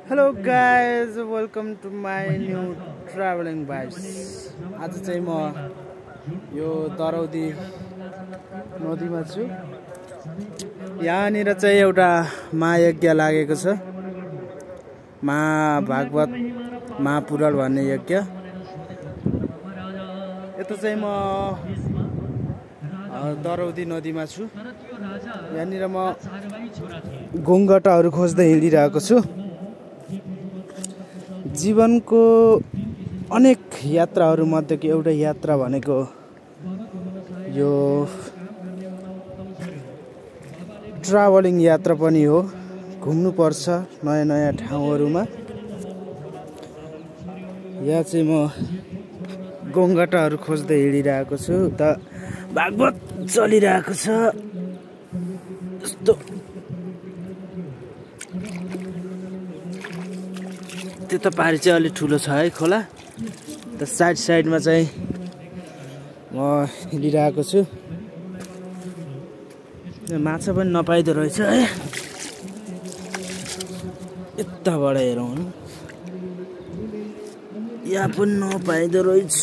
Hello guys, welcome to my new traveling vibes. आज चाहिँ म यो दरौदी नदीमा छु। यहाँनिर चाहिँ एउटा महायज्ञ लागेको छ। महाभागवत महापुराण भन्ने यज्ञ। यता चाहिँ म दरौदी नदीमा छु। यहाँनिर म गङ्गटाहरू खोज्दै हिँडिरहेको छु। जीवनको अनेक यात्राहरू मध्येको एउटा यात्रा भनेको यो ट्राभलिङ यात्रा पनि हो। घुम्नु पर्छ नयाँ नयाँ ठाउँहरुमा। यहाँ चाहिँ म गङ्गटाहरू खोज्दै हिँडिरहेको छु। त भागवत चलिरहेको छ। यस्तो त्यो त पारी चाहिँ अलि ठुलो छ है खोला। त साइडमा चाहिँ म हिँडिरहेको छु। माछा पनि नपाइदो रहेछ है। यताबाट हेरौँ न। यहाँ पनि नपाइदो रहेछ।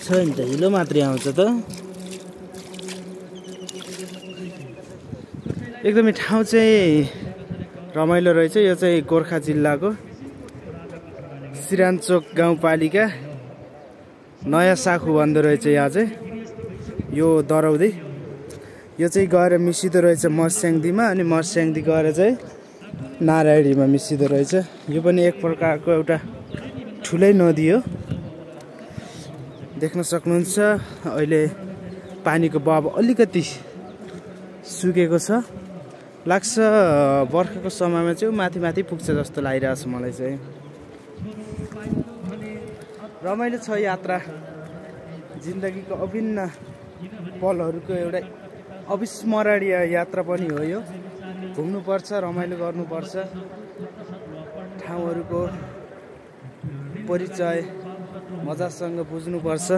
छैन त हिलो मात्रै आउँछ त। एकदमै ठाउँ चाहिँ रमाइलो रहेछ। यो चाहिँ गोर्खा जिल्लाको सिरानचोक गाउँपालिका नयाँ साखु भन्दो रहेछ। यहाँ चाहिँ यो दरौदी यो चाहिँ गएर मिसिदो रहेछ मर्स्याङदीमा। अनि मर्स्याङदी गएर चाहिँ नारायणीमा मिसिदो रहेछ। यो पनि एक प्रकारको एउटा ठुलै नदी हो। देख्न सक्नुहुन्छ अहिले पानीको बहाव अलिकति सुकेको छ। लाग्छ बर्खाको समयमा चाहिँ माथि पुग्छ जस्तो लागिरहेछ मलाई चाहिँ। रमाइलो छ यात्रा। जिन्दगीको अभिन्न पलहरूको एउटा अविस्मरणीय यात्रा पनि हो यो। घुम्नुपर्छ, रमाइलो गर्नुपर्छ, ठाउँहरूको परिचय मजासँग बुझ्नुपर्छ।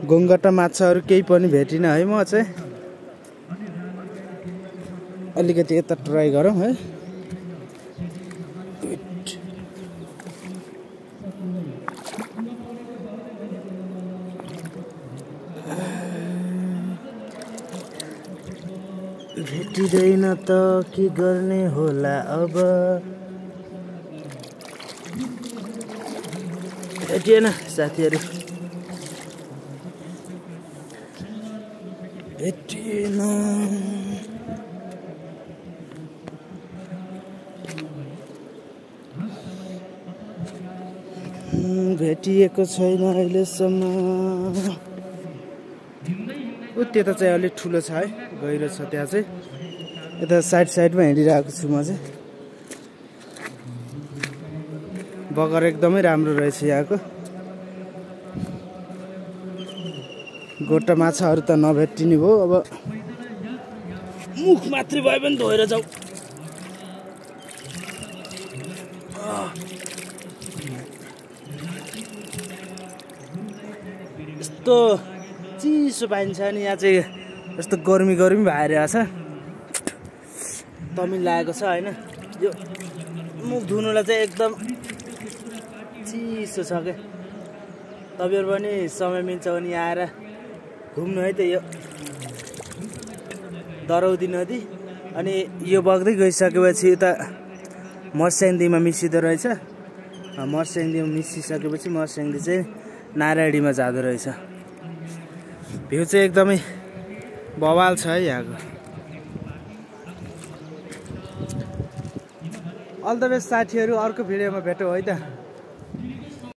गङ्गटा माछाहरू केही पनि भेटिन है। म चाहिँ अलिकति यता ट्राई गरौँ है। भेटिँदैन त के गर्ने होला अब। भेटिएन साथीहरू, भेटिएन। भेटिएको छैन अहिलेसम्म। त्यता चाहिँ अलिक ठुलो छ है, गहिरो छ त्यहाँ चाहिँ। यता साइडमा हिँडिरहेको छु म चाहिँ। बगर एकदमै राम्रो रहेछ यहाँको। गोटा माछाहरू त नभेटिने भयो। अब मुख मात्रै भए पनि धोएर जाऊ। यस्तो चिसो पाइन्छ नि यहाँ चाहिँ। यस्तो गर्मी भएर छ। तमिल लागेको छ होइन। यो मुख धुनुलाई चाहिँ एकदम चिसो छ क्या। तपाईँहरू पनि समय मिल्छ भने आएर घुम्नु है त यो दरौदी नदी। अनि यो बग्दै गइसकेपछि उता मर्स्याङदीमा मिसिँदो रहेछ। मर्स्याङदीमा मिसिसकेपछि मर्स्याङदी चाहिँ नारायणीमा जाँदो रहेछ। भ्यू चाहिँ एकदमै बवाल छ है यहाँको। अल द बेस्ट साथीहरू। अर्को भिडियोमा भेटौँ है त।